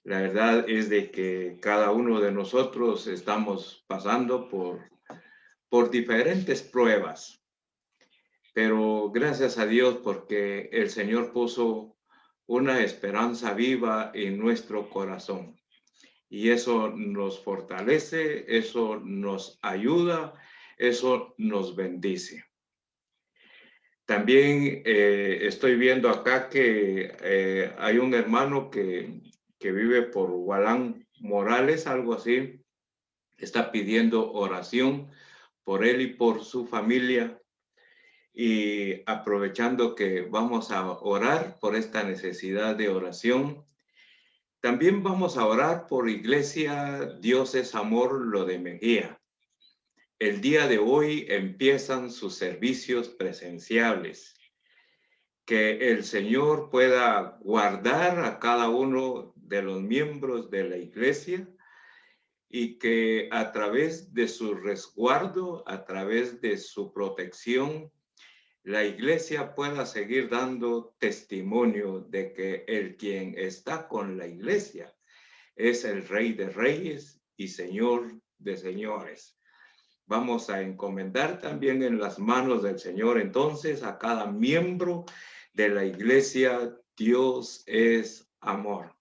La verdad es de que cada uno de nosotros estamos pasando por diferentes pruebas, pero gracias a Dios porque el Señor puso una esperanza viva en nuestro corazón y eso nos fortalece, eso nos ayuda, eso nos bendice. También estoy viendo acá que hay un hermano que vive por Gualán Morales, algo así, está pidiendo oración por él y por su familia. Y aprovechando que vamos a orar por esta necesidad de oración, también vamos a orar por Iglesia Dios es Amor, lo de Mejía. El día de hoy empiezan sus servicios presenciales. Que el Señor pueda guardar a cada uno de los miembros de la iglesia y que a través de su resguardo, a través de su protección, la iglesia pueda seguir dando testimonio de que el quien está con la iglesia es el Rey de Reyes y Señor de Señores. Vamos a encomendar también en las manos del Señor entonces a cada miembro de la iglesia. Dios es amor.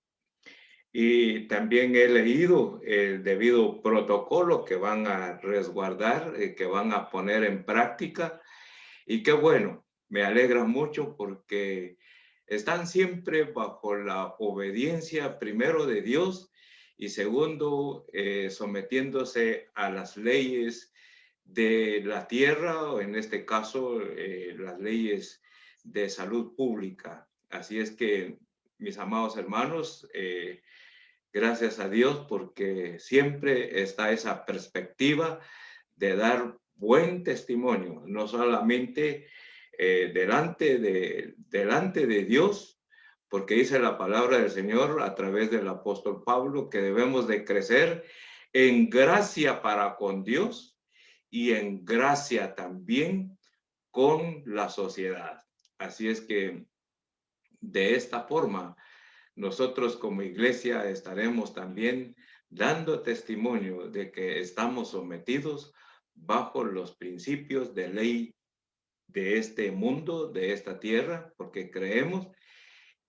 Y también he leído el debido protocolo que van a resguardar, que van a poner en práctica. Y qué bueno, me alegra mucho porque están siempre bajo la obediencia primero de Dios y segundo, sometiéndose a las leyes de la tierra, o en este caso, las leyes de salud pública. Así es que, mis amados hermanos, gracias a Dios porque siempre está esa perspectiva de dar buen testimonio, no solamente delante de Dios, porque dice la palabra del Señor a través del apóstol Pablo que debemos de crecer en gracia para con Dios y en gracia también con la sociedad. Así es que de esta forma nosotros como iglesia estaremos también dando testimonio de que estamos sometidos bajo los principios de ley de este mundo, de esta tierra, porque creemos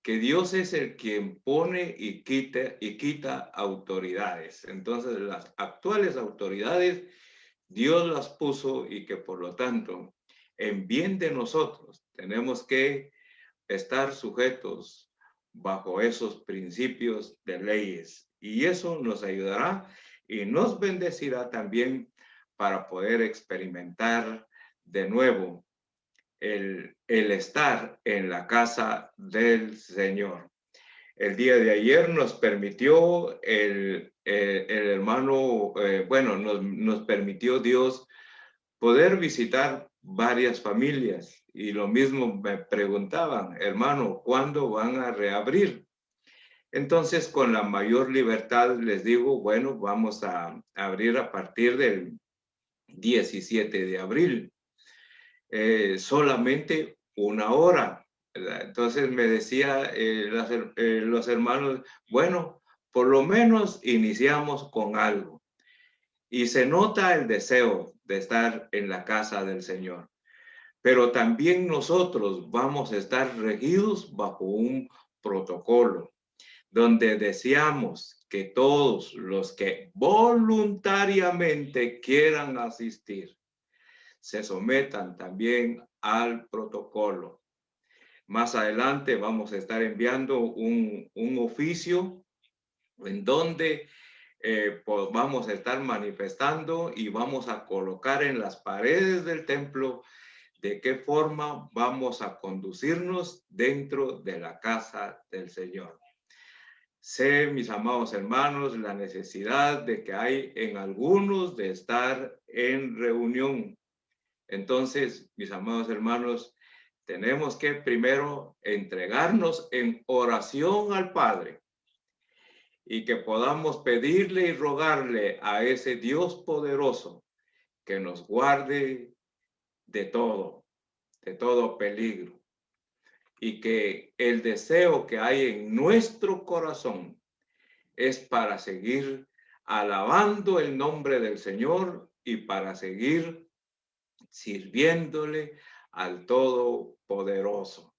que Dios es el quien pone y quita autoridades. Entonces, las actuales autoridades, Dios las puso y que por lo tanto, en bien de nosotros, tenemos que estar sujetos bajo esos principios de leyes. Y eso nos ayudará y nos bendecirá también para poder experimentar de nuevo el estar en la casa del Señor. El día de ayer nos permitió el hermano, bueno, nos permitió Dios poder visitar varias familias y lo mismo me preguntaban, hermano, ¿cuándo van a reabrir? Entonces, con la mayor libertad les digo, bueno, vamos a abrir a partir del 17 de abril, solamente una hora, ¿verdad? Entonces me decía los hermanos, bueno, por lo menos iniciamos con algo. Y se nota el deseo de estar en la casa del Señor. Pero también nosotros vamos a estar regidos bajo un protocolo donde deseamos que todos los que voluntariamente quieran asistir se sometan también al protocolo. Más adelante vamos a estar enviando un oficio en donde pues vamos a estar manifestando y vamos a colocar en las paredes del templo de qué forma vamos a conducirnos dentro de la casa del Señor. Sé, mis amados hermanos, la necesidad de que hay en algunos de estar en reunión. Entonces, mis amados hermanos, tenemos que primero entregarnos en oración al Padre y que podamos pedirle y rogarle a ese Dios poderoso que nos guarde de todo peligro. Y que el deseo que hay en nuestro corazón es para seguir alabando el nombre del Señor y para seguir sirviéndole al Todopoderoso.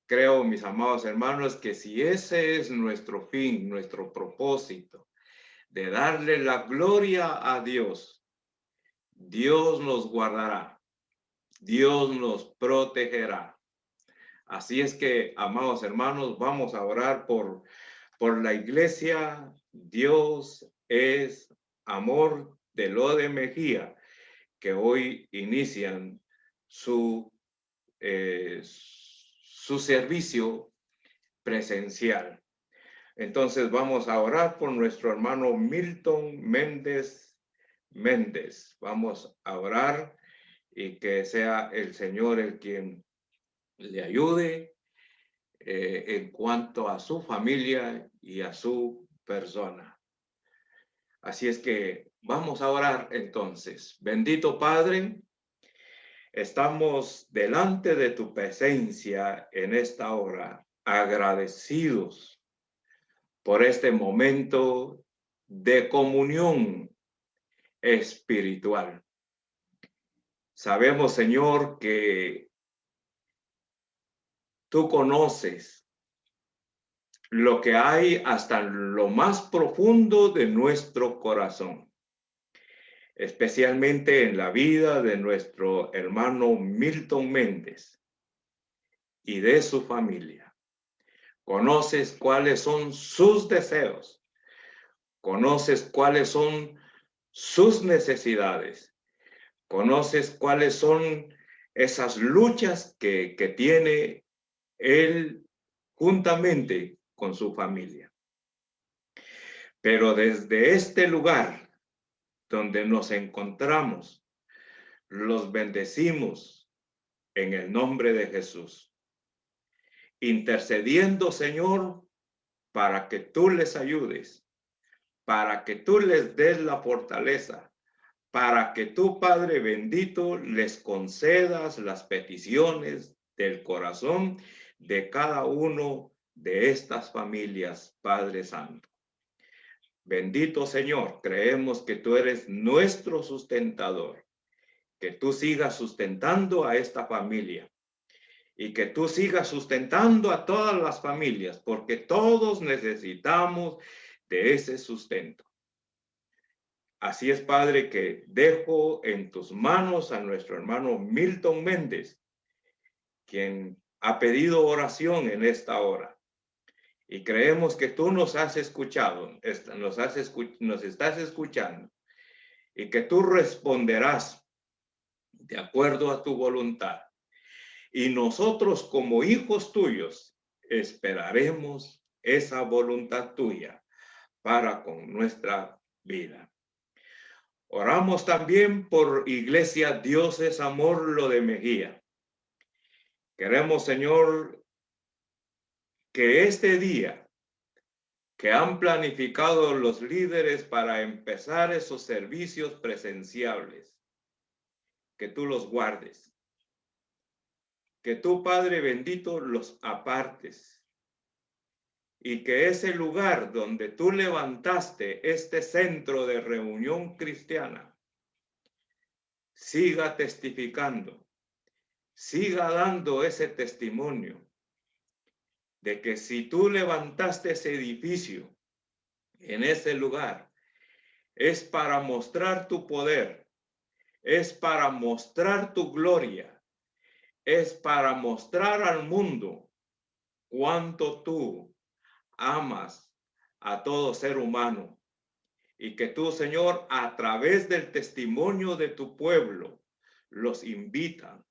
Creo, mis amados hermanos, que si ese es nuestro fin, nuestro propósito, de darle la gloria a Dios, Dios nos guardará, Dios nos protegerá. Así es que, amados hermanos, vamos a orar por la iglesia. Dios es amor de lo de Mejía, que hoy inician su servicio presencial. Entonces vamos a orar por nuestro hermano Milton Méndez. Vamos a orar y que sea el Señor el quien le ayude en cuanto a su familia y a su persona. Así es que vamos a orar entonces. Bendito Padre, estamos delante de tu presencia en esta hora, agradecidos por este momento de comunión espiritual. Sabemos, Señor, que tú conoces lo que hay hasta lo más profundo de nuestro corazón, especialmente en la vida de nuestro hermano Milton Méndez y de su familia. Conoces cuáles son sus deseos, conoces cuáles son sus necesidades, conoces cuáles son esas luchas que tiene él juntamente con su familia. Pero desde este lugar donde nos encontramos, los bendecimos en el nombre de Jesús, intercediendo, Señor, para que tú les ayudes, para que tú les des la fortaleza, para que tú, Padre bendito, les concedas las peticiones del corazón de cada uno de estas familias, Padre Santo. Bendito Señor, creemos que tú eres nuestro sustentador, que tú sigas sustentando a esta familia y que tú sigas sustentando a todas las familias, porque todos necesitamos de ese sustento. Así es, Padre, que dejo en tus manos a nuestro hermano Milton Méndez, quien ha pedido oración en esta hora. Y creemos que tú nos has escuchado, nos estás escuchando, y que tú responderás de acuerdo a tu voluntad. Y nosotros como hijos tuyos esperaremos esa voluntad tuya para con nuestra vida. Oramos también por Iglesia Dios es Amor Lo de Mejía. Queremos, Señor, que este día que han planificado los líderes para empezar esos servicios presenciales, que tú los guardes, que tú, Padre bendito, los apartes, y que ese lugar donde tú levantaste este centro de reunión cristiana siga testificando, siga dando ese testimonio de que si tú levantaste ese edificio en ese lugar, es para mostrar tu poder, es para mostrar tu gloria, es para mostrar al mundo cuánto tú amas a todo ser humano y que tú, Señor, a través del testimonio de tu pueblo, los invitan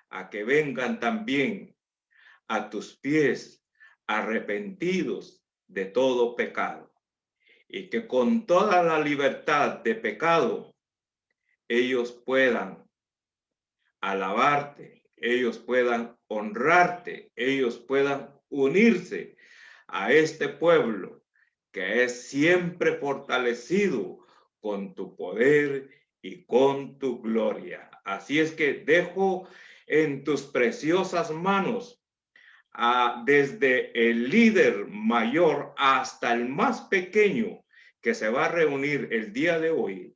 a que vengan también a tus pies arrepentidos de todo pecado y que con toda la libertad de pecado ellos puedan alabarte, ellos puedan honrarte, ellos puedan unirse a este pueblo que es siempre fortalecido con tu poder y con tu gloria. Así es que dejo en tus preciosas manos desde el líder mayor hasta el más pequeño que se va a reunir el día de hoy.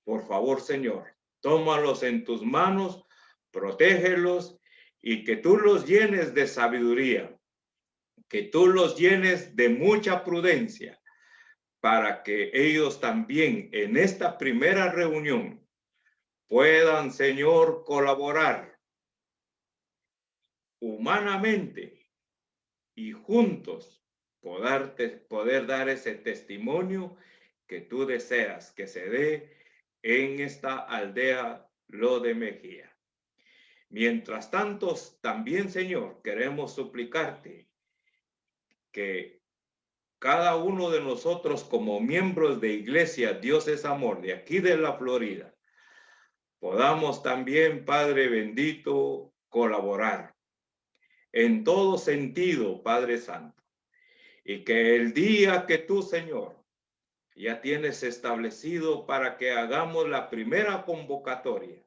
Por favor, Señor, tómalos en tus manos, protégelos y que tú los llenes de sabiduría, que tú los llenes de mucha prudencia, para que ellos también en esta primera reunión puedan, Señor, colaborar humanamente y juntos poder dar ese testimonio que tú deseas que se dé en esta aldea Lo de Mejía. Mientras tanto, también, Señor, queremos suplicarte que cada uno de nosotros como miembros de Iglesia Dios es Amor de aquí de la Florida, podamos también, Padre bendito, colaborar en todo sentido, Padre Santo, y que el día que tú, Señor, ya tienes establecido para que hagamos la primera convocatoria,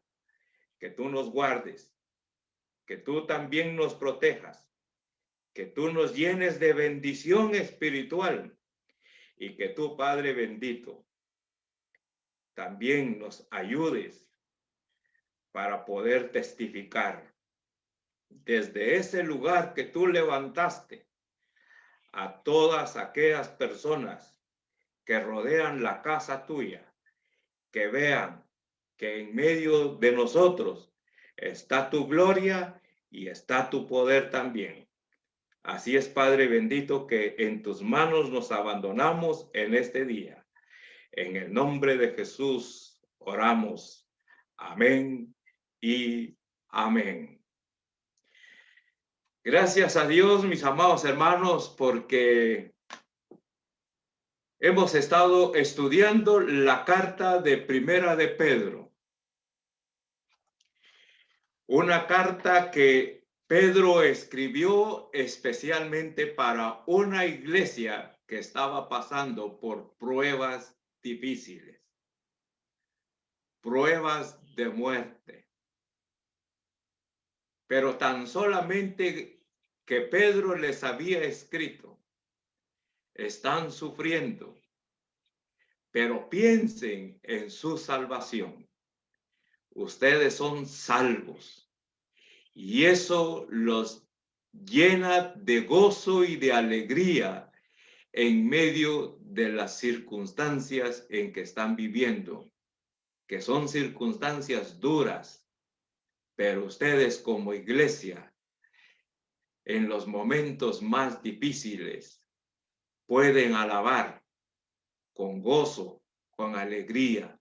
que tú nos guardes, que tú también nos protejas, que tú nos llenes de bendición espiritual y que tú, Padre bendito, también nos ayudes para poder testificar desde ese lugar que tú levantaste a todas aquellas personas que rodean la casa tuya, que vean que en medio de nosotros está tu gloria y está tu poder también. Así es, Padre bendito, que en tus manos nos abandonamos en este día. En el nombre de Jesús oramos. Amén y amén. Gracias a Dios, mis amados hermanos, porque hemos estado estudiando la carta de Primera de Pedro. Una carta que Pedro escribió especialmente para una iglesia que estaba pasando por pruebas difíciles, pruebas de muerte. Pero tan solamente que Pedro les había escrito, están sufriendo, pero piensen en su salvación. Ustedes son salvos y eso los llena de gozo y de alegría en medio de las circunstancias en que están viviendo, que son circunstancias duras, pero ustedes como iglesia, en los momentos más difíciles, pueden alabar con gozo, con alegría,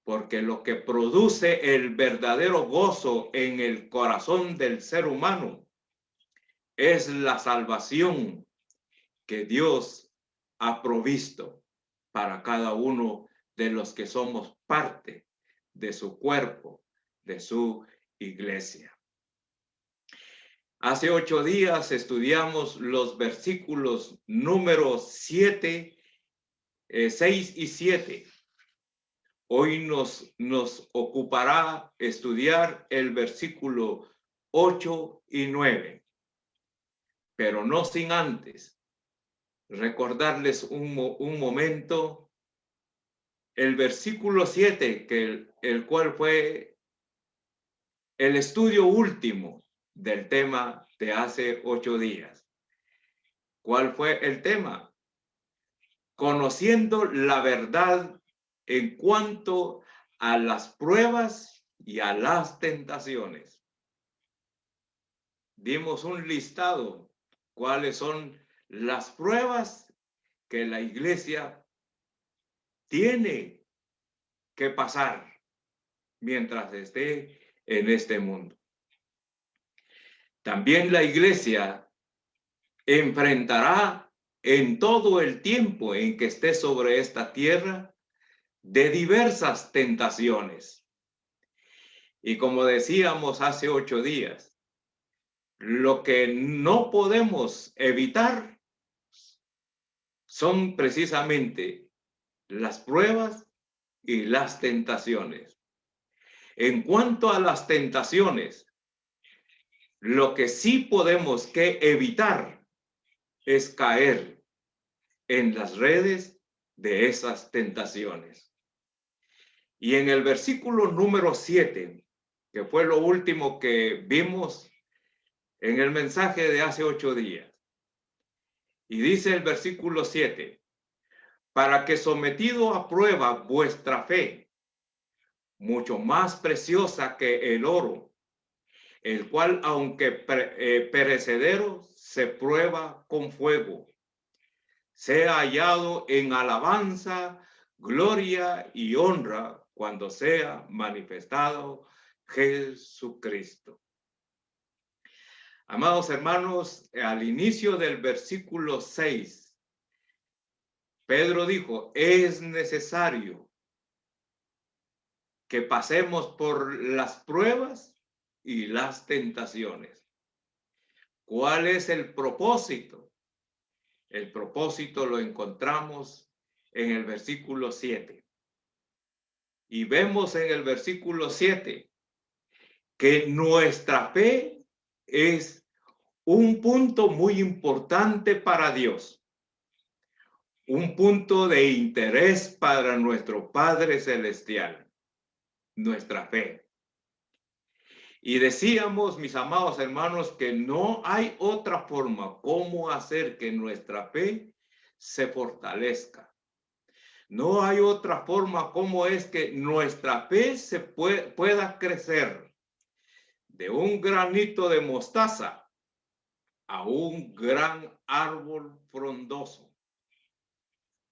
porque lo que produce el verdadero gozo en el corazón del ser humano es la salvación que Dios ha provisto para cada uno de los que somos parte de su cuerpo, de su iglesia. Hace 8 días estudiamos los versículos números 6 y 7. Hoy nos ocupará estudiar el versículo 8 y 9, pero no sin antes recordarles un momento el versículo 7, el cual fue el estudio último del tema de hace 8 días. ¿Cuál fue el tema? Conociendo la verdad en cuanto a las pruebas y a las tentaciones. Dimos un listado, cuáles son las pruebas que la iglesia tiene que pasar mientras esté en este mundo. También la iglesia enfrentará en todo el tiempo en que esté sobre esta tierra de diversas tentaciones. Y como decíamos hace 8 días, lo que no podemos evitar son precisamente las pruebas y las tentaciones. En cuanto a las tentaciones, Lo que sí podemos que evitar es caer en las redes de esas tentaciones. Y en el versículo número 7, que fue lo último que vimos en el mensaje de hace 8 días, y dice el versículo 7, para que sometido a prueba vuestra fe, mucho más preciosa que el oro, el cual aunque perecedero se prueba con fuego, sea hallado en alabanza, gloria y honra cuando sea manifestado Jesucristo. Amados hermanos, al inicio del versículo 6, Pedro dijo, es necesario que pasemos por las pruebas y las tentaciones. ¿Cuál es el propósito? El propósito lo encontramos en el versículo 7. Y vemos en el versículo 7 que nuestra fe es un punto muy importante para Dios, un punto de interés para nuestro Padre Celestial, nuestra fe. Y decíamos, mis amados hermanos, que no hay otra forma como hacer que nuestra fe se fortalezca. No hay otra forma como es que nuestra fe se pueda crecer de un granito de mostaza a un gran árbol frondoso,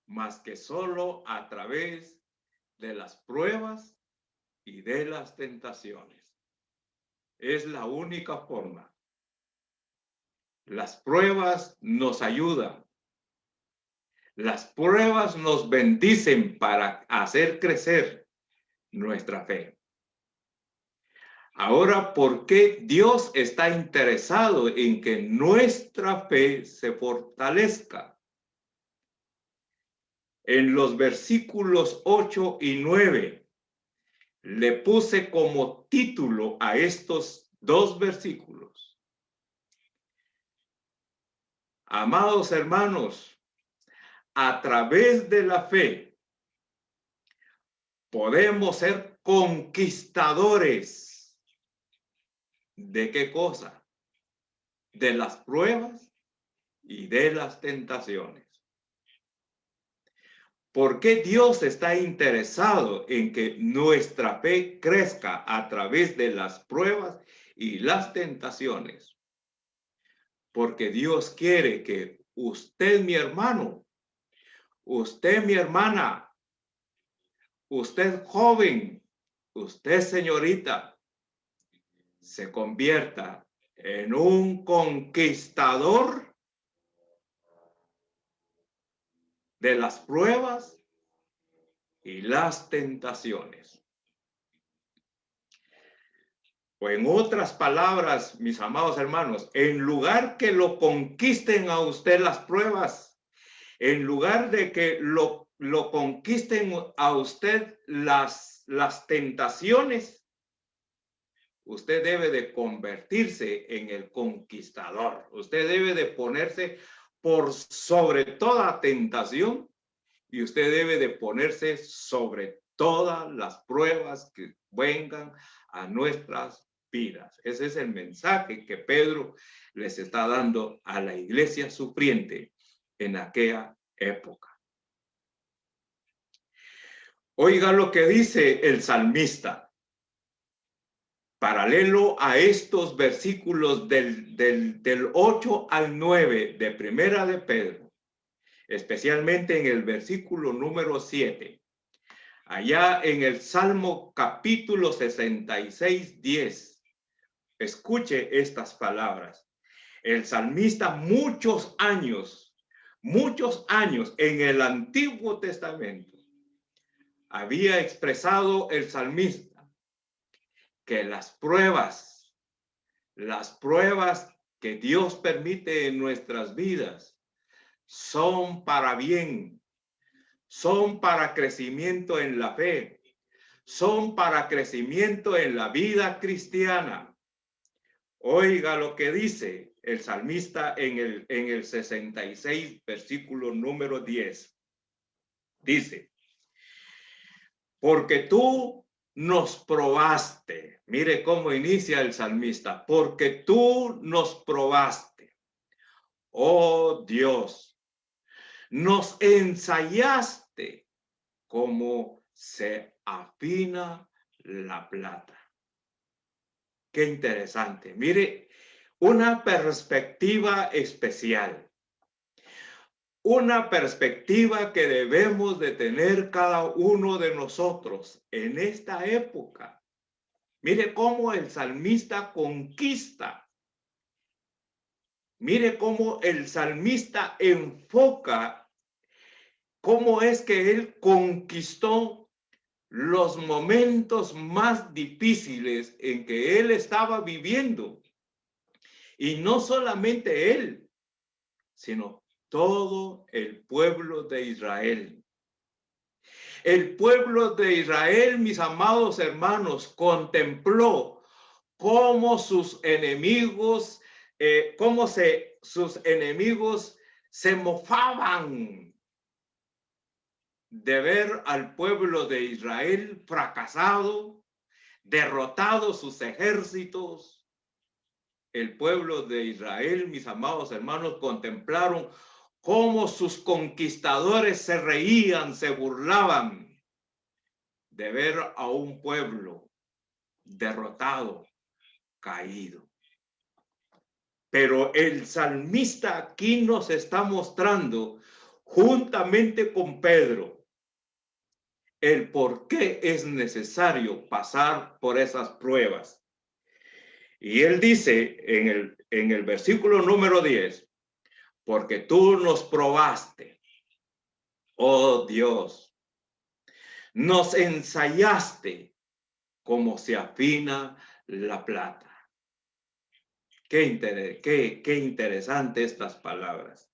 más que solo a través de las pruebas y de las tentaciones. Es la única forma. Las pruebas nos ayudan. Las pruebas nos bendicen para hacer crecer nuestra fe. Ahora, ¿por qué Dios está interesado en que nuestra fe se fortalezca? En los versículos 8 y 9 le puse como título a estos dos versículos. Amados hermanos, a través de la fe podemos ser conquistadores. ¿De qué cosa? De las pruebas y de las tentaciones. ¿Por qué Dios está interesado en que nuestra fe crezca a través de las pruebas y las tentaciones? Porque Dios quiere que usted, mi hermano, usted, mi hermana, usted joven, usted señorita, se convierta en un conquistador de las pruebas y las tentaciones. O en otras palabras, mis amados hermanos, en lugar que lo conquisten a usted las pruebas, en lugar de que lo conquisten a usted las tentaciones, usted debe de convertirse en el conquistador. Usted debe de ponerse por sobre toda tentación y usted debe de ponerse sobre todas las pruebas que vengan a nuestras vidas. Ese es el mensaje que Pedro les está dando a la iglesia sufriente en aquella época. Oiga lo que dice el salmista. Paralelo a estos versículos del 8 al 9 de Primera de Pedro, especialmente en el versículo número 7, allá en el Salmo capítulo 66, 10, escuche estas palabras. El salmista muchos años en el Antiguo Testamento, había expresado el salmista que las pruebas que Dios permite en nuestras vidas son para bien, son para crecimiento en la fe, son para crecimiento en la vida cristiana. Oiga lo que dice el salmista en el 66, versículo número 10. Dice, porque tú nos probaste. Mire cómo inicia el salmista. Porque tú nos probaste. Oh Dios, nos ensayaste como se afina la plata. Qué interesante. Mire, una perspectiva especial. Una perspectiva que debemos de tener cada uno de nosotros en esta época. Mire cómo el salmista conquista. Mire cómo el salmista enfoca cómo es que él conquistó los momentos más difíciles en que él estaba viviendo. Y no solamente él, sino todo el pueblo de Israel. El pueblo de Israel, mis amados hermanos, contempló cómo sus enemigos, sus enemigos se mofaban de ver al pueblo de Israel fracasado, derrotado sus ejércitos. El pueblo de Israel, mis amados hermanos, contemplaron cómo sus conquistadores se reían, se burlaban de ver a un pueblo derrotado, caído. Pero el salmista aquí nos está mostrando, juntamente con Pedro, el por qué es necesario pasar por esas pruebas. Y él dice en el versículo número 10, porque tú nos probaste, oh Dios, nos ensayaste como se afina la plata. Qué interesante estas palabras.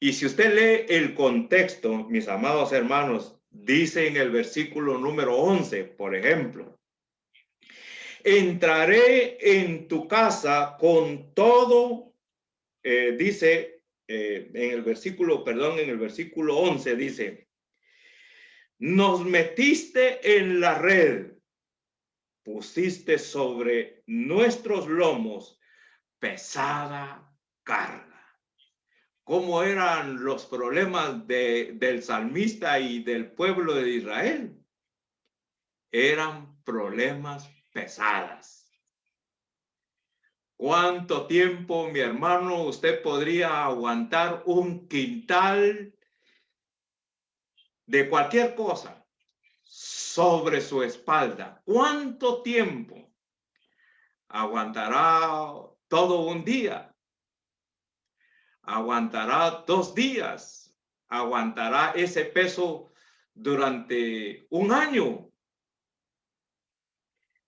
Y si usted lee el contexto, mis amados hermanos, dice en el versículo número 11, por ejemplo, entraré en tu casa con todo, dice en el versículo 11 dice, nos metiste en la red, pusiste sobre nuestros lomos pesada carga. ¿Cómo eran los problemas del salmista y del pueblo de Israel? Eran problemas pesadas. ¿Cuánto tiempo, mi hermano, usted podría aguantar un quintal de cualquier cosa sobre su espalda? ¿Cuánto tiempo aguantará todo un día? ¿Aguantará 2 días? ¿Aguantará ese peso durante un año?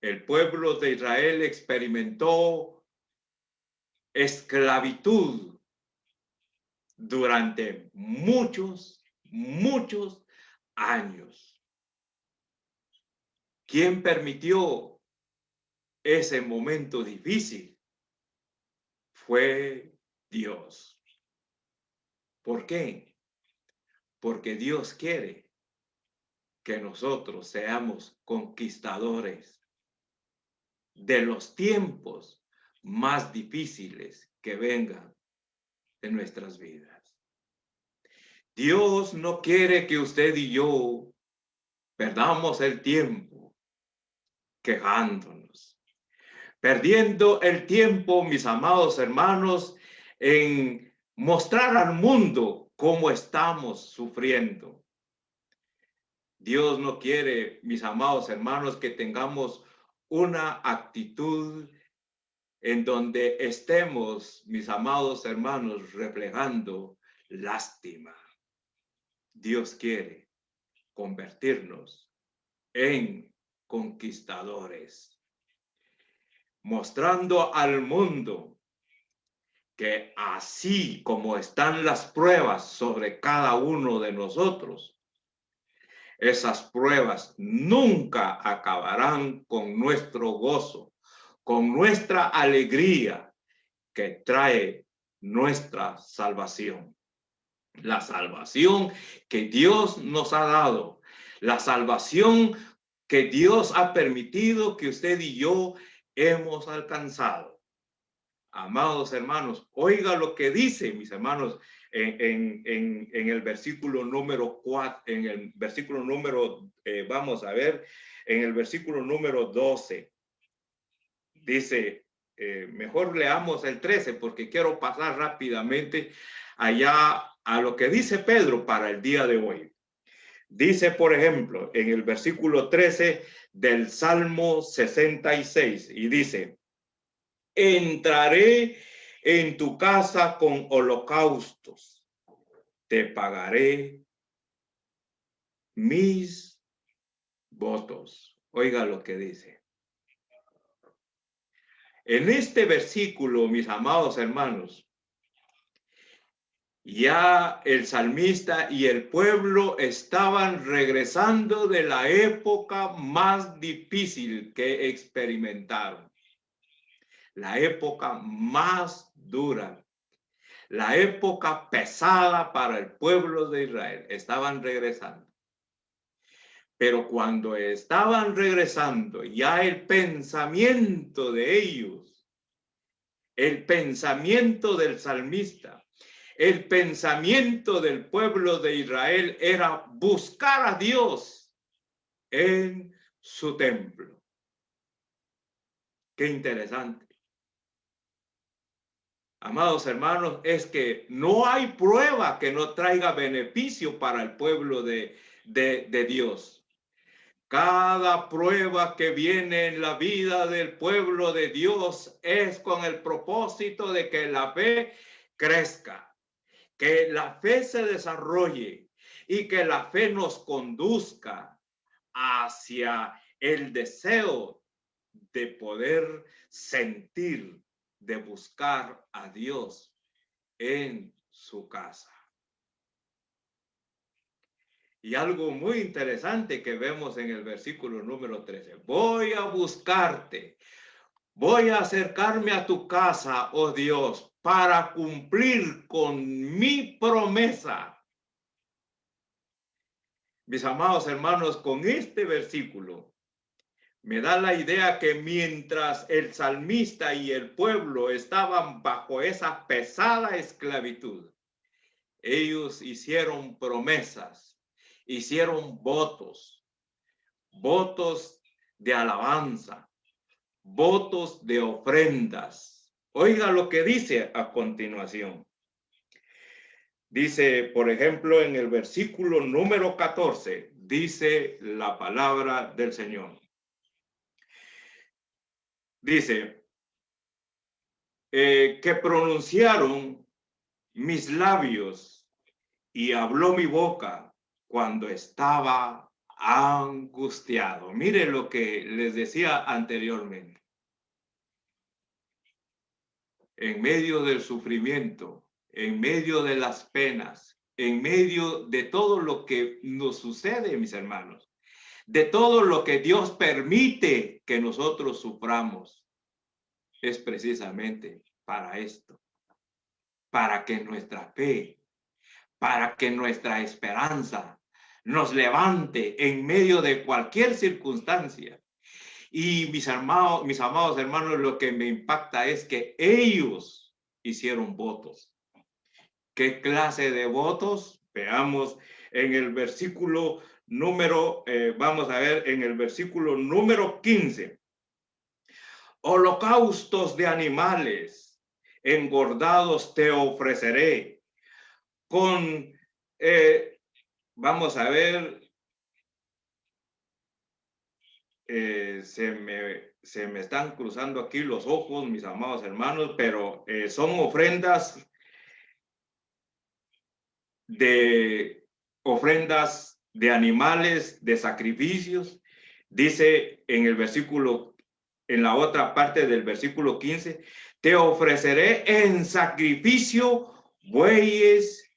El pueblo de Israel experimentó esclavitud durante muchos años. ¿Quién permitió ese momento difícil? Fue Dios. ¿Por qué? Porque Dios quiere que nosotros seamos conquistadores de los tiempos más difíciles que vengan en nuestras vidas. Dios no quiere que usted y yo perdamos el tiempo quejándonos, perdiendo el tiempo, mis amados hermanos, en mostrar al mundo cómo estamos sufriendo. Dios no quiere, mis amados hermanos, que tengamos una actitud en donde estemos, mis amados hermanos, reflejando lástima. Dios quiere convertirnos en conquistadores, mostrando al mundo que así como están las pruebas sobre cada uno de nosotros, esas pruebas nunca acabarán con nuestro gozo, con nuestra alegría que trae nuestra salvación. La salvación que Dios nos ha dado, la salvación que Dios ha permitido que usted y yo hemos alcanzado. Amados hermanos, oiga lo que dice, mis hermanos, en el versículo número 4, en el versículo número, vamos a ver, en el versículo número 12. Dice, mejor leamos el 13 porque quiero pasar rápidamente allá a lo que dice Pedro para el día de hoy. Dice, por ejemplo, en el versículo 13 del Salmo 66, y dice, entraré en tu casa con holocaustos, te pagaré mis votos. Oiga lo que dice. En este versículo, mis amados hermanos, ya el salmista y el pueblo estaban regresando de la época más difícil que experimentaron. La época más dura, la época pesada para el pueblo de Israel. Estaban regresando. Pero cuando estaban regresando, ya el pensamiento de ellos, el pensamiento del salmista, el pensamiento del pueblo de Israel era buscar a Dios en su templo. Qué interesante. Amados hermanos, es que no hay prueba que no traiga beneficio para el pueblo de Dios. Cada prueba que viene en la vida del pueblo de Dios es con el propósito de que la fe crezca, que la fe se desarrolle y que la fe nos conduzca hacia el deseo de poder sentir, de buscar a Dios en su casa. Y algo muy interesante que vemos en el versículo número 13. Voy a buscarte, voy a acercarme a tu casa, oh Dios, para cumplir con mi promesa. Mis amados hermanos, con este versículo me da la idea que mientras el salmista y el pueblo estaban bajo esa pesada esclavitud, ellos hicieron promesas, hicieron votos, votos de alabanza, votos de ofrendas. Oiga lo que dice a continuación. Dice, por ejemplo, en el versículo número 14, dice la palabra del Señor. Dice, que pronunciaron mis labios y habló mi boca cuando estaba angustiado. Mire lo que les decía anteriormente. En medio del sufrimiento, en medio de las penas, en medio de todo lo que nos sucede, mis hermanos, de todo lo que Dios permite que nosotros suframos, es precisamente para esto, para que nuestra fe, para que nuestra esperanza nos levante en medio de cualquier circunstancia. Y mis amados hermanos, lo que me impacta es que ellos hicieron votos. ¿Qué clase de votos? Veamos en el versículo número, vamos a ver en el versículo número 15. Holocaustos de animales engordados te ofreceré. Con, vamos a ver, se me están cruzando aquí los ojos, mis amados hermanos, pero son ofrendas de animales, de sacrificios. Dice en el versículo, en la otra parte del versículo 15, te ofreceré en sacrificio bueyes,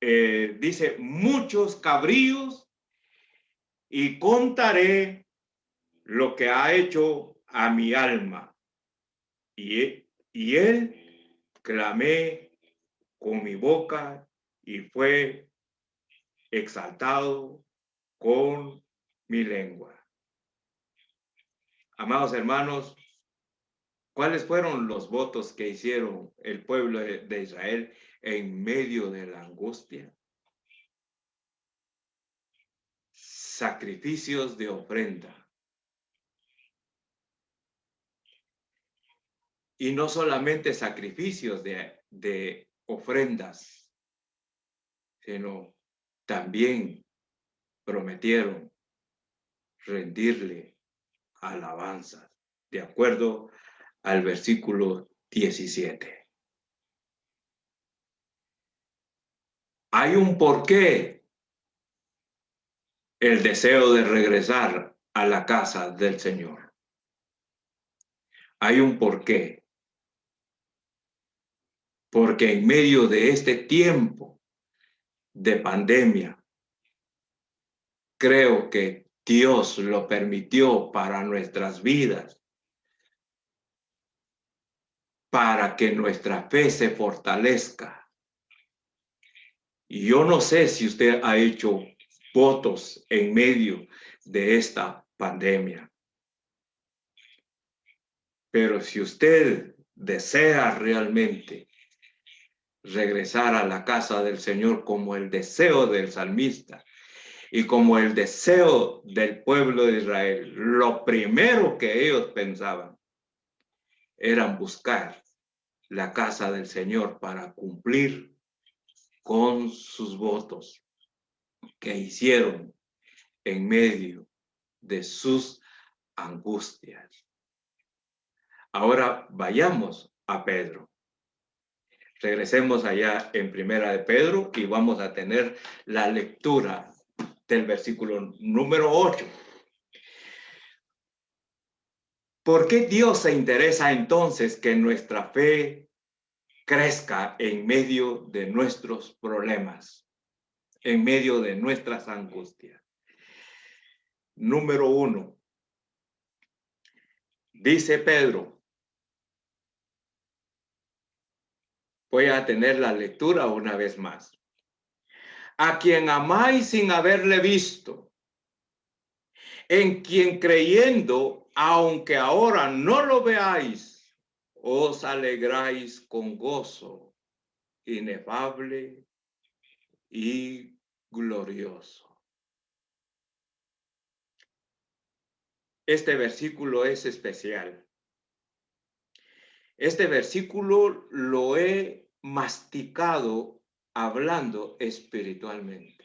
dice muchos cabríos, y contaré lo que ha hecho a mi alma. Y él clamé con mi boca y fue exaltado con mi lengua. Amados hermanos, ¿cuáles fueron los votos que hicieron el pueblo de Israel en medio de la angustia? Sacrificios de ofrenda. Y no solamente sacrificios de ofrendas, sino también prometieron rendirle alabanzas, de acuerdo al versículo 17. Hay un porqué el deseo de regresar a la casa del Señor. Hay un porqué. Porque en medio de este tiempo de pandemia, creo que Dios lo permitió para nuestras vidas, para que nuestra fe se fortalezca. Y yo no sé si usted ha hecho votos en medio de esta pandemia, pero si usted desea realmente regresar a la casa del Señor como el deseo del salmista y como el deseo del pueblo de Israel, lo primero que ellos pensaban era buscar la casa del Señor para cumplir con sus votos que hicieron en medio de sus angustias. Ahora vayamos a Pedro. Regresemos allá en Primera de Pedro y vamos a tener la lectura del versículo número 8. ¿Por qué Dios se interesa entonces que nuestra fe crezca en medio de nuestros problemas, en medio de nuestras angustias? Número 1. Dice Pedro, voy a tener la lectura una vez más. A quien amáis sin haberle visto, en quien creyendo, aunque ahora no lo veáis, os alegráis con gozo inefable y glorioso. Este versículo es especial. Este versículo lo he masticado hablando espiritualmente.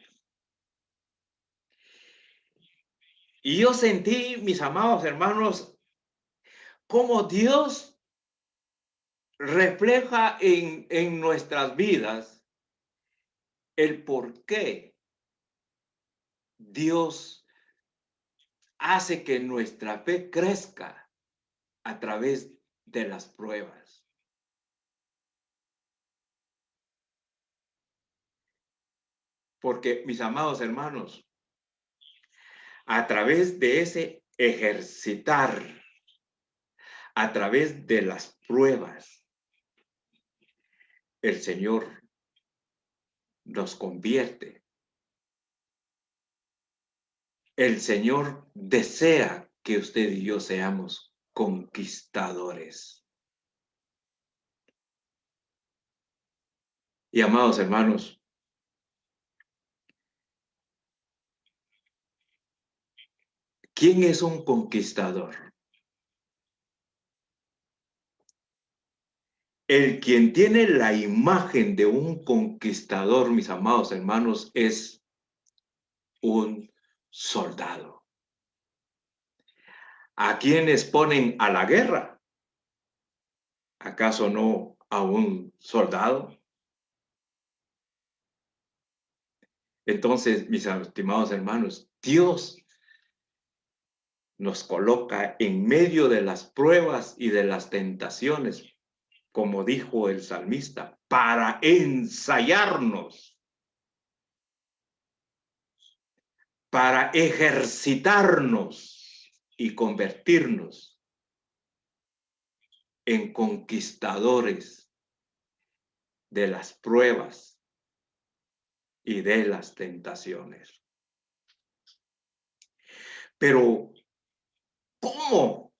Y yo sentí, mis amados hermanos, cómo Dios refleja en nuestras vidas el por qué Dios hace que nuestra fe crezca a través de las pruebas. Porque, mis amados hermanos, a través de ese ejercitar, a través de las pruebas, el Señor nos convierte. El Señor desea que usted y yo seamos conquistadores. Y amados hermanos, ¿quién es un conquistador? El quien tiene la imagen de un conquistador, mis amados hermanos, es un soldado. ¿A quiénes ponen a la guerra? ¿Acaso no a un soldado? Entonces, mis estimados hermanos, Dios nos coloca en medio de las pruebas y de las tentaciones, como dijo el salmista, para ensayarnos, para ejercitarnos y convertirnos en conquistadores de las pruebas y de las tentaciones. Pero, ¿cómo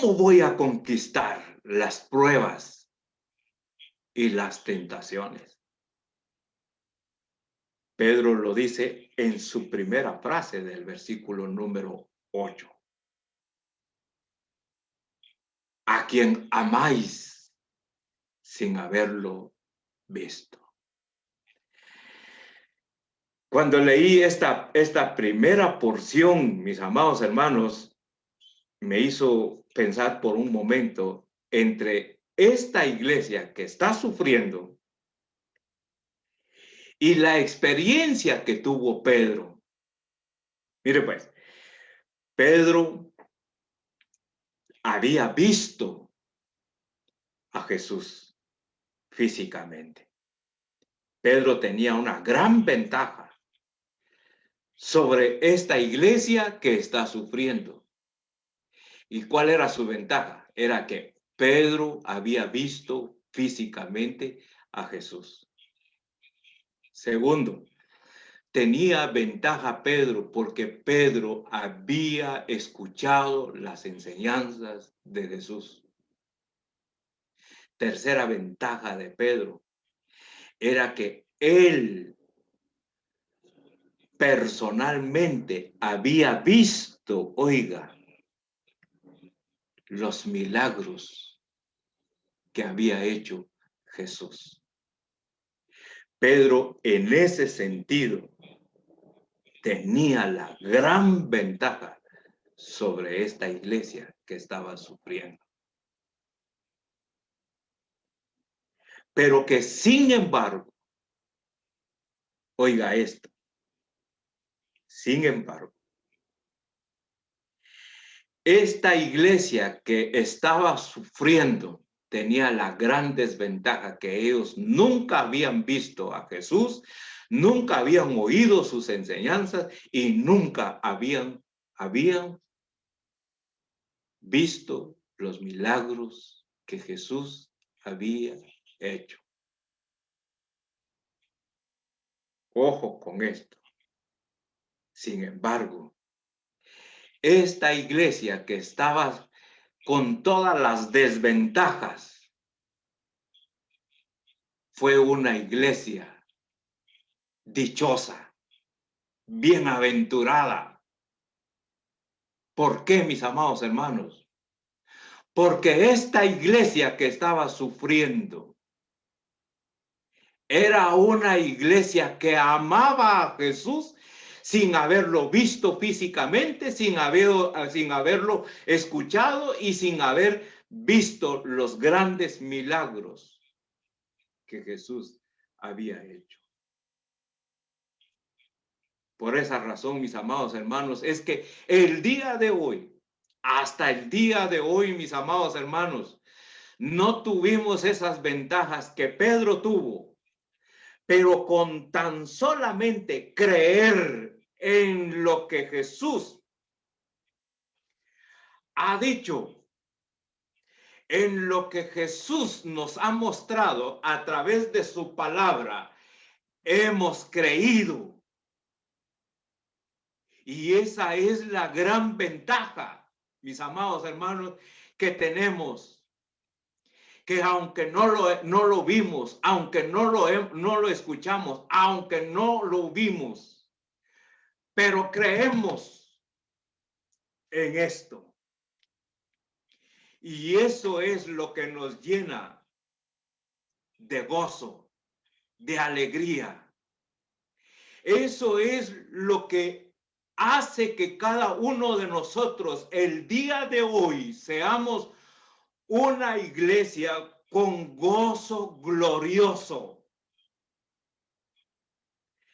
voy a conquistar las pruebas y las tentaciones? Pedro lo dice en su primera frase del versículo número 8. A quien amáis sin haberlo visto. Cuando leí esta primera porción, mis amados hermanos, me hizo pensar por un momento entre esta iglesia que está sufriendo y la experiencia que tuvo Pedro. Mire pues, Pedro había visto a Jesús físicamente. Pedro tenía una gran ventaja sobre esta iglesia que está sufriendo. ¿Y cuál era su ventaja? Era que Pedro había visto físicamente a Jesús. Segundo, tenía ventaja Pedro porque Pedro había escuchado las enseñanzas de Jesús. Tercera ventaja de Pedro era que él personalmente había visto, oiga, los milagros que había hecho Jesús. Pedro, en ese sentido, tenía la gran ventaja sobre esta iglesia que estaba sufriendo. Pero que sin embargo, oiga esto, sin embargo, esta iglesia que estaba sufriendo tenía la gran desventaja que ellos nunca habían visto a Jesús, nunca habían oído sus enseñanzas y nunca habían visto los milagros que Jesús había hecho. Ojo con esto. Sin embargo, esta iglesia que estaba con todas las desventajas fue una iglesia dichosa, bienaventurada. ¿Por qué, mis amados hermanos? Porque esta iglesia que estaba sufriendo era una iglesia que amaba a Jesús sin haberlo visto físicamente, sin haberlo escuchado y sin haber visto los grandes milagros que Jesús había hecho. Por esa razón, mis amados hermanos, es que el día de hoy, hasta el día de hoy, mis amados hermanos, no tuvimos esas ventajas que Pedro tuvo, pero con tan solamente creer en lo que Jesús ha dicho, en lo que Jesús nos ha mostrado a través de su palabra, hemos creído. Y esa es la gran ventaja, mis amados hermanos, que tenemos. Que aunque no lo vimos, aunque no lo escuchamos, aunque no lo vimos, pero creemos en esto. Y eso es lo que nos llena de gozo, de alegría. Eso es lo que hace que cada uno de nosotros el día de hoy seamos una iglesia con gozo glorioso.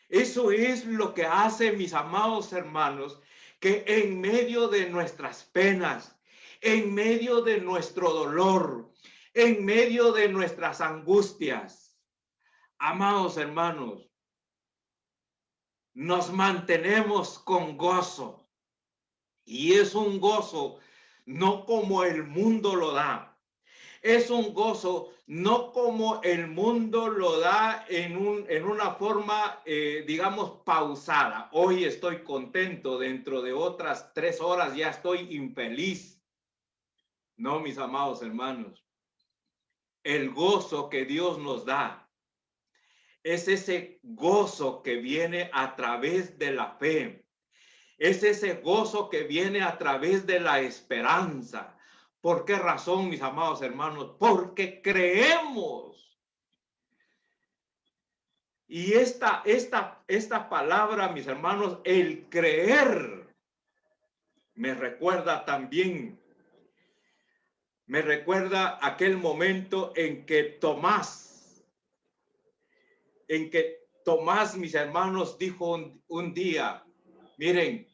Eso es lo que hace, mis amados hermanos, que en medio de nuestras penas, en medio de nuestro dolor, en medio de nuestras angustias, amados hermanos, nos mantenemos con gozo. Y es un gozo no como el mundo lo da. Es un gozo no como el mundo lo da en una forma, digamos, pausada. Hoy estoy contento, dentro de otras 3 horas ya estoy infeliz. No, mis amados hermanos. El gozo que Dios nos da es ese gozo que viene a través de la fe. Es ese gozo que viene a través de la esperanza. ¿Por qué razón, mis amados hermanos? Porque creemos. Y esta palabra, mis hermanos, el creer, me recuerda también, me recuerda aquel momento en que Tomás, mis hermanos, dijo un día, miren,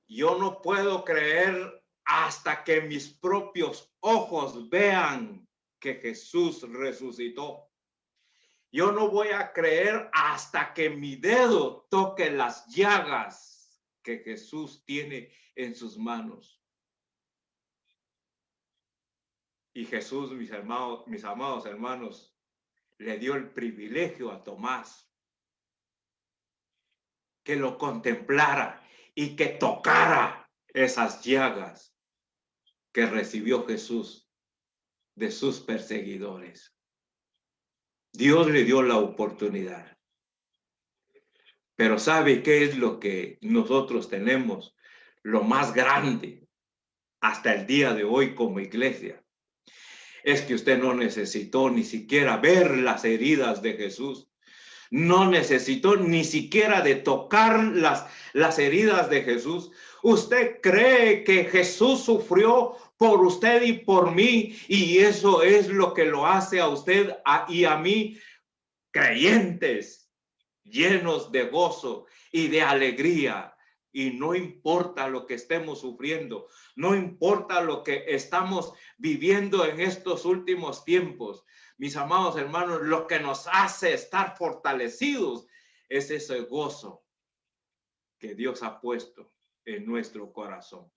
yo no puedo creer hasta que mis propios ojos vean que Jesús resucitó. Yo no voy a creer hasta que mi dedo toque las llagas que Jesús tiene en sus manos. Y Jesús, mis amados hermanos, le dio el privilegio a Tomás que lo contemplara y que tocara esas llagas que recibió Jesús de sus perseguidores. Dios le dio la oportunidad. Pero ¿sabe qué es lo que nosotros tenemos? Lo más grande hasta el día de hoy como iglesia. Es que usted no necesitó ni siquiera ver las heridas de Jesús. No necesitó ni siquiera de tocar las heridas de Jesús. Usted cree que Jesús sufrió por usted y por mí, y eso es lo que lo hace a usted y a mí creyentes, llenos de gozo y de alegría. Y no importa lo que estemos sufriendo, no importa lo que estamos viviendo en estos últimos tiempos, mis amados hermanos, lo que nos hace estar fortalecidos es ese gozo que Dios ha puesto en nuestro corazón.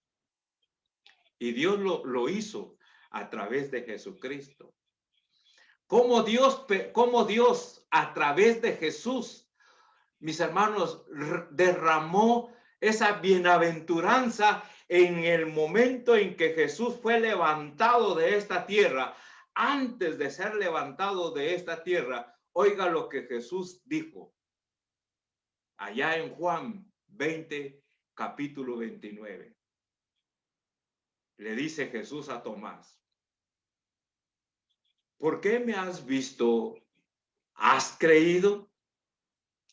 Y Dios lo hizo a través de Jesucristo. Cómo Dios a través de Jesús, mis hermanos, derramó esa bienaventuranza en el momento en que Jesús fue levantado de esta tierra. Antes de ser levantado de esta tierra, oiga lo que Jesús dijo allá en Juan 20, capítulo 29. Le dice Jesús a Tomás: ¿por qué me has visto? ¿Has creído?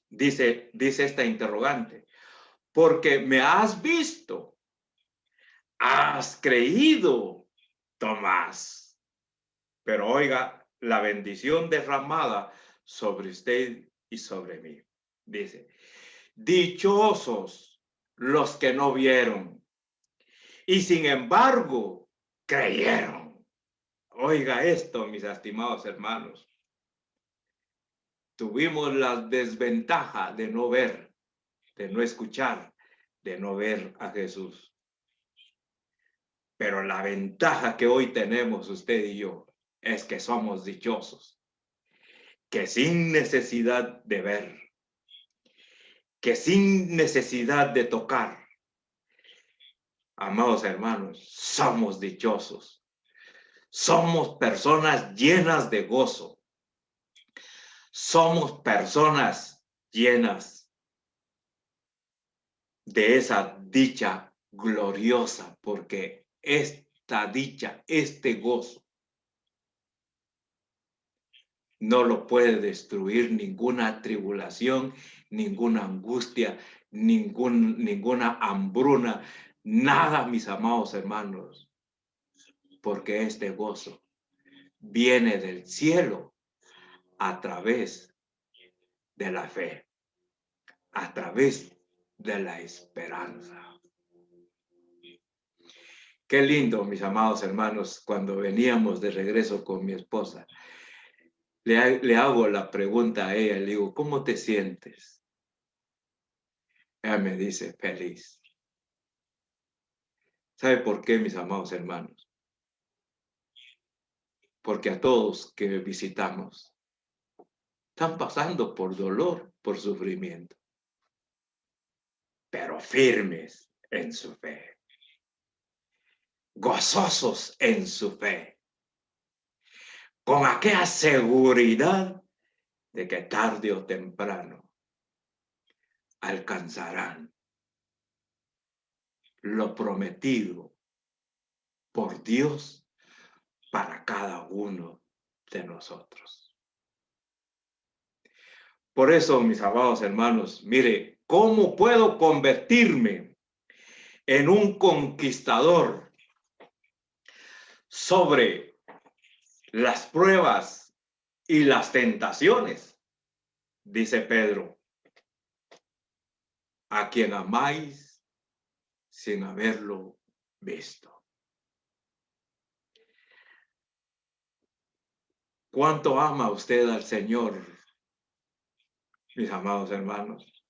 Dice esta interrogante. Porque me has visto. ¿Has creído, Tomás? Pero oiga la bendición derramada sobre usted y sobre mí. Dice: dichosos los que no vieron y sin embargo creyeron. Oiga esto, mis estimados hermanos. Tuvimos la desventaja de no ver, de no escuchar, de no ver a Jesús. Pero la ventaja que hoy tenemos usted y yo es que somos dichosos, que sin necesidad de ver, que sin necesidad de tocar, amados hermanos, somos dichosos. Somos personas llenas de gozo. Somos personas llenas de esa dicha gloriosa, porque esta dicha, este gozo, no lo puede destruir ninguna tribulación, ninguna angustia, ninguna hambruna, nada, mis amados hermanos, porque este gozo viene del cielo a través de la fe, a través de la esperanza. Qué lindo, mis amados hermanos, cuando veníamos de regreso con mi esposa, le hago la pregunta a ella, le digo: ¿cómo te sientes? Ella me dice: feliz. ¿Sabe por qué, mis amados hermanos? Porque a todos que visitamos están pasando por dolor, por sufrimiento, pero firmes en su fe, gozosos en su fe, con aquella seguridad de que tarde o temprano alcanzarán lo prometido por Dios para cada uno de nosotros. Por eso, mis amados hermanos, mire, ¿cómo puedo convertirme en un conquistador sobre las pruebas y las tentaciones? Dice Pedro, a quien amáis sin haberlo visto. ¿Cuánto ama usted al Señor, mis amados hermanos?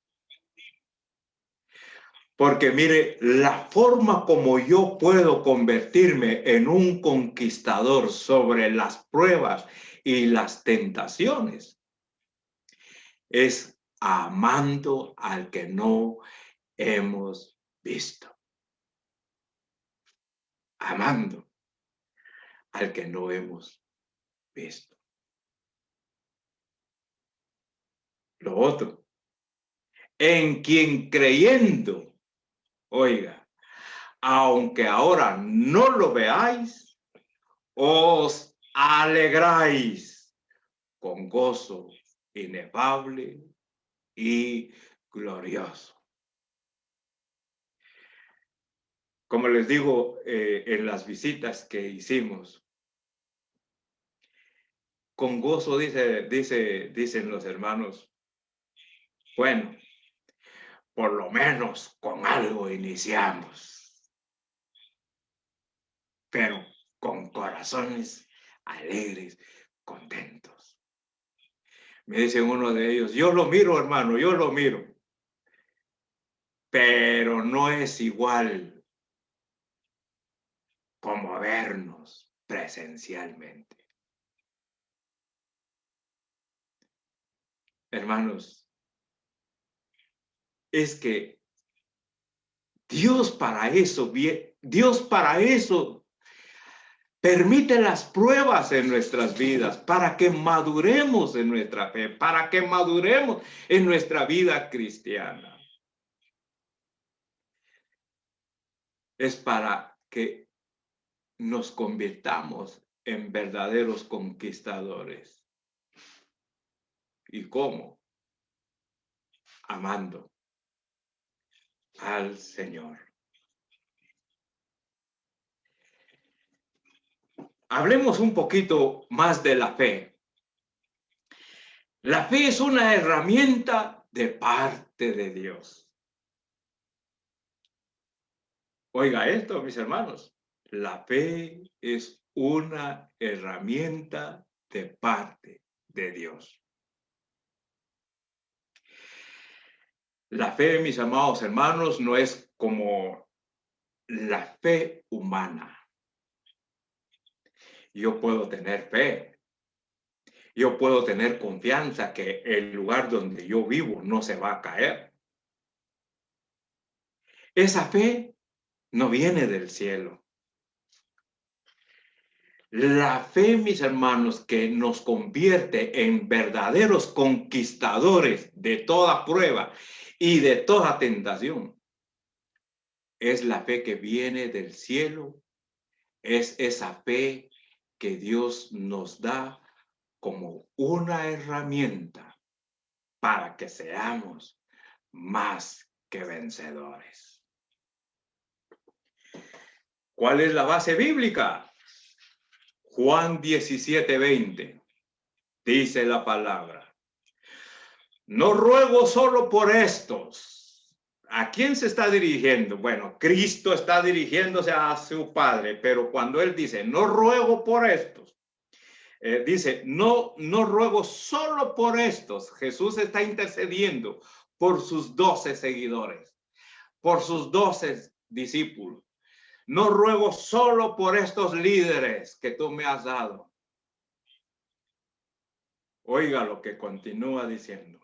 Porque mire, la forma como yo puedo convertirme en un conquistador sobre las pruebas y las tentaciones es amando al que no hemos visto. Amando al que no hemos visto. Lo otro, en quien creyendo, oiga, aunque ahora no lo veáis, os alegráis con gozo inefable y glorioso. Como les digo, en las visitas que hicimos, con gozo dicen los hermanos, bueno, por lo menos con algo iniciamos, pero con corazones alegres, contentos. Me dice uno de ellos, yo lo miro, hermano, yo lo miro, pero no es igual como vernos presencialmente. Hermanos, es que Dios para eso permite las pruebas en nuestras vidas para que maduremos en nuestra fe, para que maduremos en nuestra vida cristiana. Es para que nos convirtamos en verdaderos conquistadores. ¿Y cómo? Amando al Señor. Hablemos un poquito más de la fe. La fe es una herramienta de parte de Dios. Oiga esto, mis hermanos. La fe es una herramienta de parte de Dios. La fe, mis amados hermanos, no es como la fe humana. Yo puedo tener fe. Yo puedo tener confianza que el lugar donde yo vivo no se va a caer. Esa fe no viene del cielo. La fe, mis hermanos, que nos convierte en verdaderos conquistadores de toda prueba y de toda tentación, es la fe que viene del cielo, es esa fe que Dios nos da como una herramienta para que seamos más que vencedores. ¿Cuál es la base bíblica? Juan 17:20, dice la palabra. No ruego solo por estos. ¿A quién se está dirigiendo? Bueno, Cristo está dirigiéndose a su Padre, pero cuando Él dice, no ruego por estos, dice, no ruego solo por estos. Jesús está intercediendo por sus 12 seguidores, por sus 12 discípulos. No ruego solo por estos líderes que tú me has dado. Oiga lo que continúa diciendo.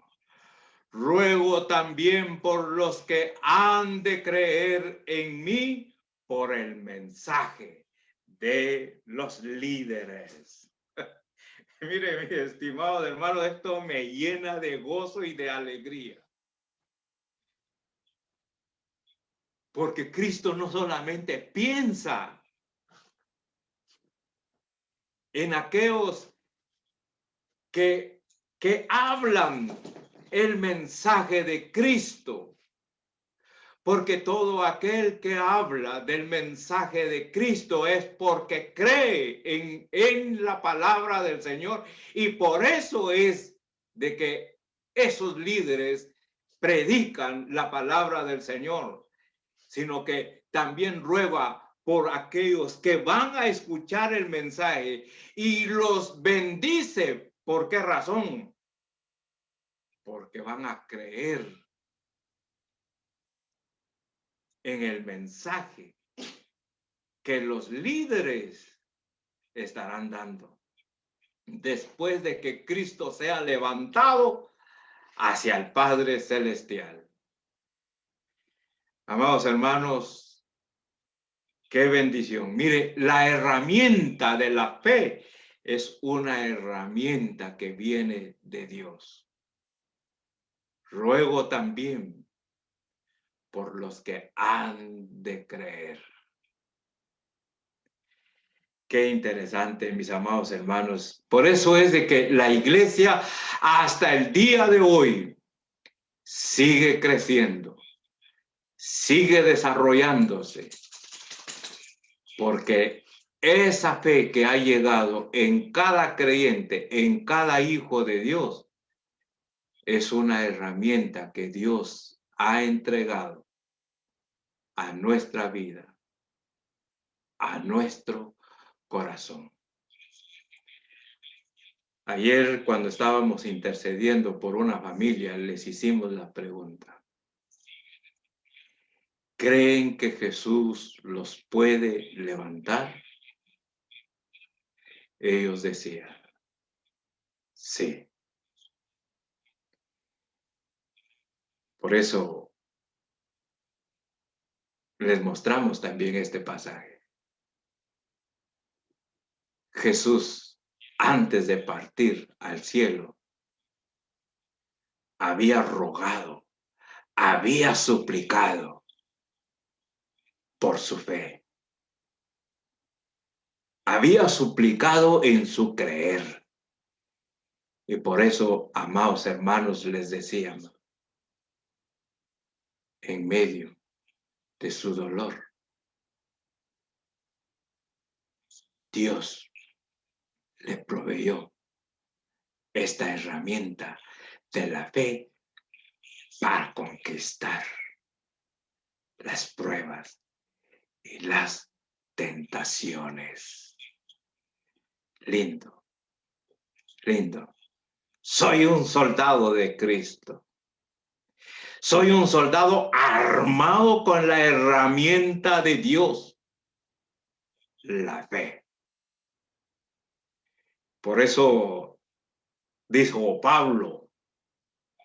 Ruego también por los que han de creer en mí por el mensaje de los líderes. Mire, mi estimado hermano, esto me llena de gozo y de alegría. Porque Cristo no solamente piensa en aquellos que hablan el mensaje de Cristo, porque todo aquel que habla del mensaje de Cristo es porque cree en la palabra del Señor, y por eso es de que esos líderes predican la palabra del Señor, sino que también ruega por aquellos que van a escuchar el mensaje y los bendice. ¿Por qué razón? Porque van a creer en el mensaje que los líderes estarán dando después de que Cristo sea levantado hacia el Padre Celestial. Amados hermanos, qué bendición. Mire, la herramienta de la fe es una herramienta que viene de Dios. Ruego también por los que han de creer. Qué interesante, mis amados hermanos. Por eso es de que la iglesia hasta el día de hoy sigue creciendo, sigue desarrollándose, porque esa fe que ha llegado en cada creyente, en cada hijo de Dios, es una herramienta que Dios ha entregado a nuestra vida, a nuestro corazón. Ayer, cuando estábamos intercediendo por una familia, les hicimos la pregunta: ¿creen que Jesús los puede levantar? Ellos decían, sí. Por eso les mostramos también este pasaje. Jesús, antes de partir al cielo, había rogado, había suplicado por su fe. Había suplicado en su creer. Y por eso, amados hermanos, les decíamos, en medio de su dolor, Dios le proveyó esta herramienta de la fe para conquistar las pruebas y las tentaciones. Lindo, lindo. Soy un soldado de Cristo. Soy un soldado armado con la herramienta de Dios, la fe. Por eso dijo Pablo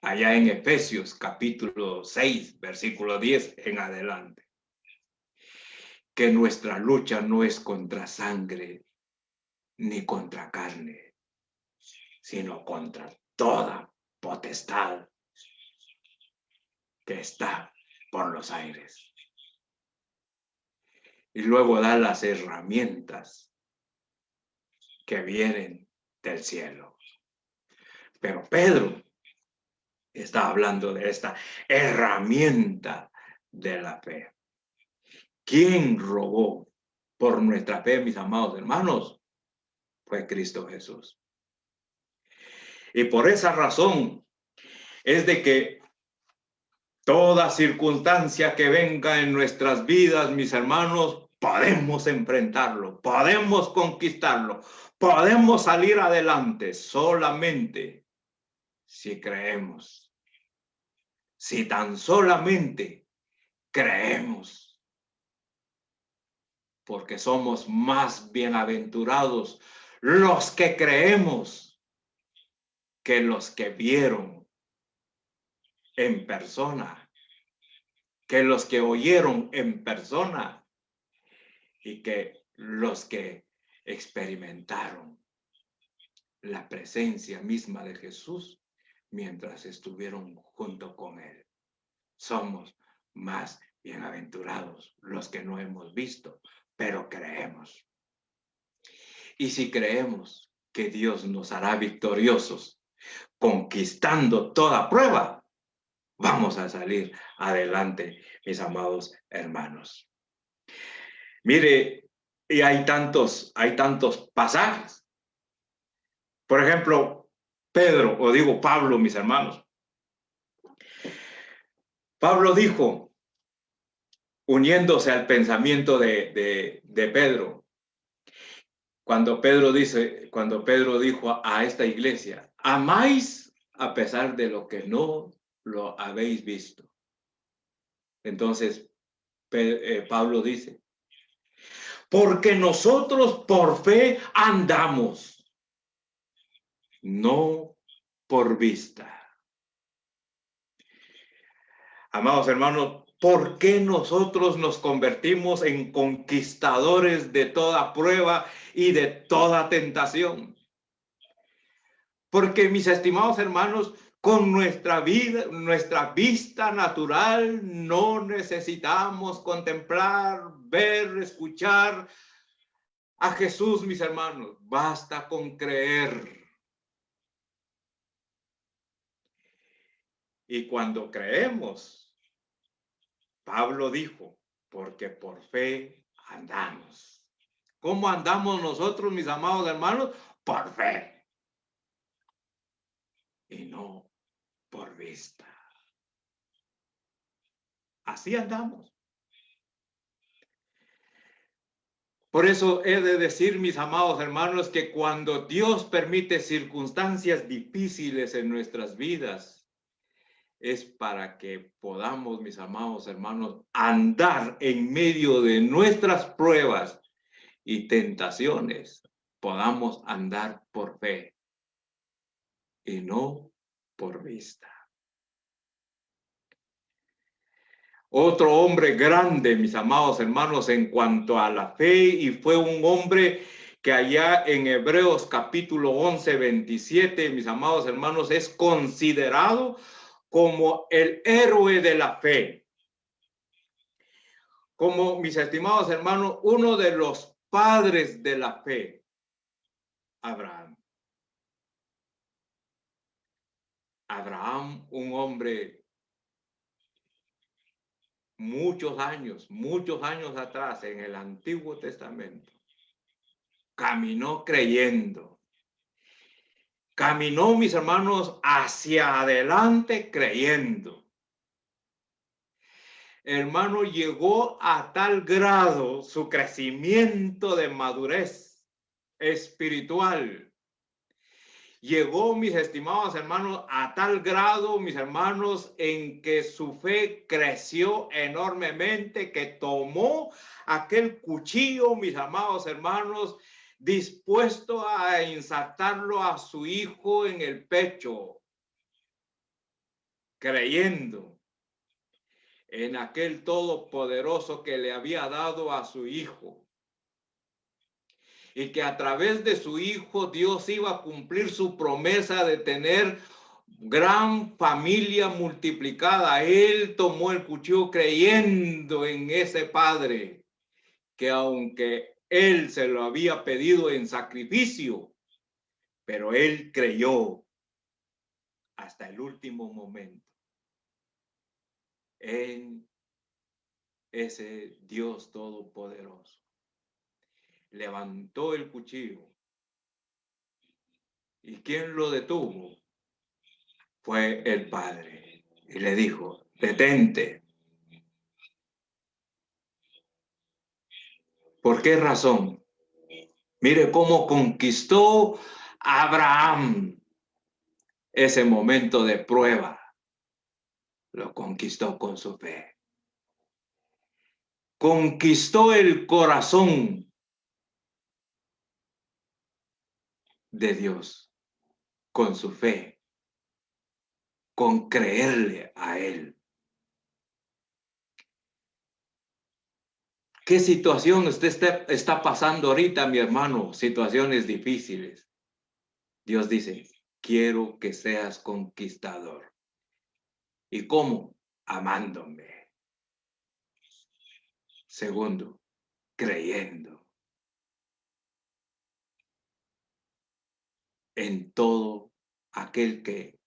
allá en Efesios capítulo 6, versículo 10 en adelante, que nuestra lucha no es contra sangre ni contra carne, sino contra toda potestad que está por los aires. Y luego da las herramientas que vienen del cielo. Pero Pedro está hablando de esta herramienta de la fe. ¿Quién rogó por nuestra fe, mis amados hermanos? Fue Cristo Jesús. Y por esa razón es de que toda circunstancia que venga en nuestras vidas, mis hermanos, podemos enfrentarlo, podemos conquistarlo, podemos salir adelante solamente si creemos. Si tan solamente creemos. porque somos más bienaventurados los que creemos que los que vieron en persona, que los que oyeron en persona y que los que experimentaron la presencia misma de Jesús mientras estuvieron junto con él. Somos más bienaventurados los que no hemos visto, pero creemos. Y si creemos que Dios nos hará victoriosos, conquistando toda prueba, vamos a salir adelante, mis amados hermanos. Mire, y hay tantos pasajes. Por ejemplo, Pedro, o digo Pablo, mis hermanos. Pablo dijo, uniéndose al pensamiento de Pedro, cuando Pedro dijo a esta iglesia, amáis a pesar de lo que no lo habéis visto. Entonces, Pablo dice, porque nosotros por fe andamos, no por vista. Amados hermanos, ¿por qué nosotros nos convertimos en conquistadores de toda prueba y de toda tentación? Porque, mis estimados hermanos, con nuestra vista natural, no necesitamos contemplar, ver, escuchar a Jesús, mis hermanos. Basta con creer. Y cuando creemos, Pablo dijo, porque por fe andamos. ¿Cómo andamos nosotros, mis amados hermanos? Por fe. Y no por vista. Así andamos. Por eso he de decir, mis amados hermanos, que cuando Dios permite circunstancias difíciles en nuestras vidas, es para que podamos, mis amados hermanos, andar en medio de nuestras pruebas y tentaciones. Podamos andar por fe y no por vista. Otro hombre grande, mis amados hermanos, en cuanto a la fe, y fue un hombre que allá en Hebreos capítulo 11, 27, mis amados hermanos, es considerado como el héroe de la fe. Como, mis estimados hermanos, uno de los padres de la fe, Abraham. Abraham, un hombre muchos años atrás en el Antiguo Testamento, caminó creyendo. Caminó, mis hermanos, hacia adelante creyendo. Hermano, llegó a tal grado su crecimiento de madurez espiritual. Llegó, mis estimados hermanos, a tal grado, mis hermanos, en que su fe creció enormemente, que tomó aquel cuchillo, mis amados hermanos, dispuesto a insertarlo a su hijo en el pecho, creyendo en aquel todopoderoso que le había dado a su hijo. Y que a través de su hijo Dios iba a cumplir su promesa de tener gran familia multiplicada. Él tomó el cuchillo creyendo en ese padre, que aunque él se lo había pedido en sacrificio, pero él creyó hasta el último momento en ese Dios todopoderoso. Levantó el cuchillo. ¿Y quién lo detuvo? Fue el padre. Y le dijo, detente. ¿Por qué razón? Mire cómo conquistó Abraham ese momento de prueba. Lo conquistó con su fe. conquistó el corazón de Dios con su fe, con creerle a Él. ¿Qué situación usted está pasando ahorita, mi hermano? Situaciones difíciles. Dios dice, quiero que seas conquistador. ¿Y cómo? Amándome. Segundo, creyendo en todo aquel que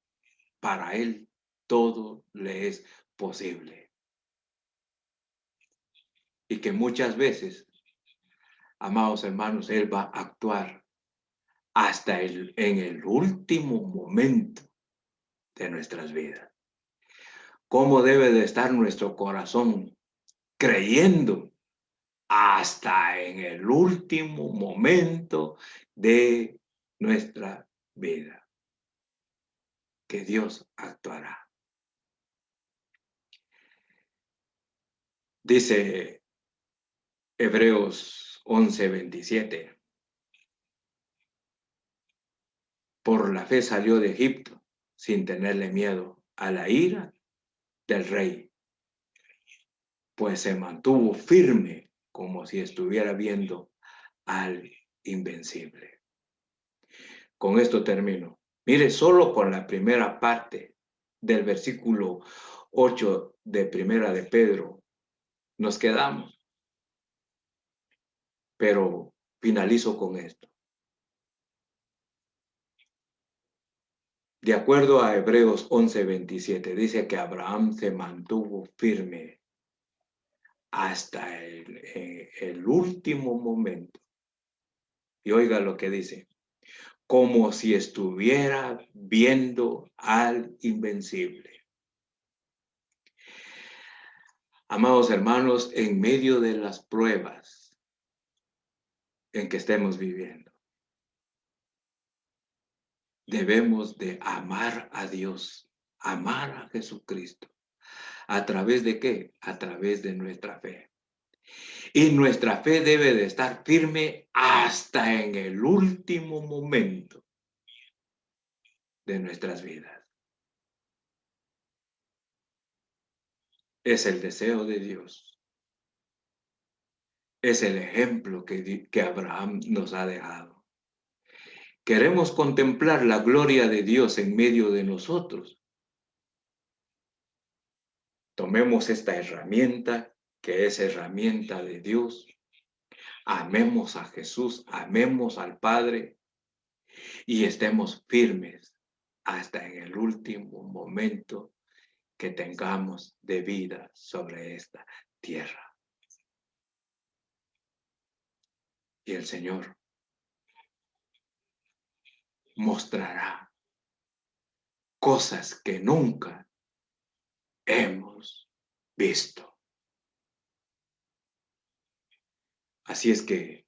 para Él todo le es posible. Y que muchas veces, amados hermanos, Él va a actuar hasta en el último momento de nuestras vidas. ¿Cómo debe de estar nuestro corazón creyendo hasta en el último momento de nuestra vida? Que Dios actuará. Dice Hebreos 11:27. Por la fe salió de Egipto sin tenerle miedo a la ira del rey, pues se mantuvo firme como si estuviera viendo al invencible. Con esto termino. Mire, solo con la primera parte del versículo 8 de Primera de Pedro nos quedamos. Pero finalizo con esto. De acuerdo a Hebreos 11:27, dice que Abraham se mantuvo firme hasta el último momento. Y oiga lo que dice, como si estuviera viendo al invencible. Amados hermanos, en medio de las pruebas en que estemos viviendo, debemos de amar a Dios, amar a Jesucristo. ¿A través de qué? A través de nuestra fe. Y nuestra fe debe de estar firme hasta en el último momento de nuestras vidas. Es el deseo de Dios. Es el ejemplo que Abraham nos ha dejado. Queremos contemplar la gloria de Dios en medio de nosotros. Tomemos esta herramienta, que es herramienta de Dios. Amemos a Jesús, amemos al Padre y estemos firmes hasta en el último momento que tengamos de vida sobre esta tierra. Y el Señor mostrará cosas que nunca hemos visto. Así es que,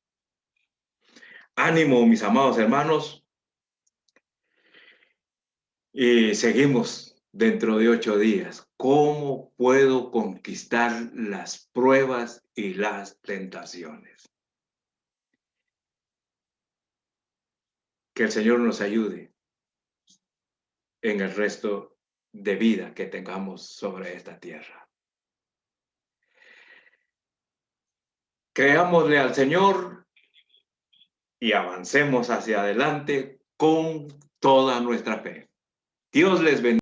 ánimo, mis amados hermanos, y seguimos dentro de 8 días. ¿Cómo puedo conquistar las pruebas y las tentaciones? Que el Señor nos ayude en el resto de vida que tengamos sobre esta tierra. Creámosle al Señor y avancemos hacia adelante con toda nuestra fe. Dios les bendiga.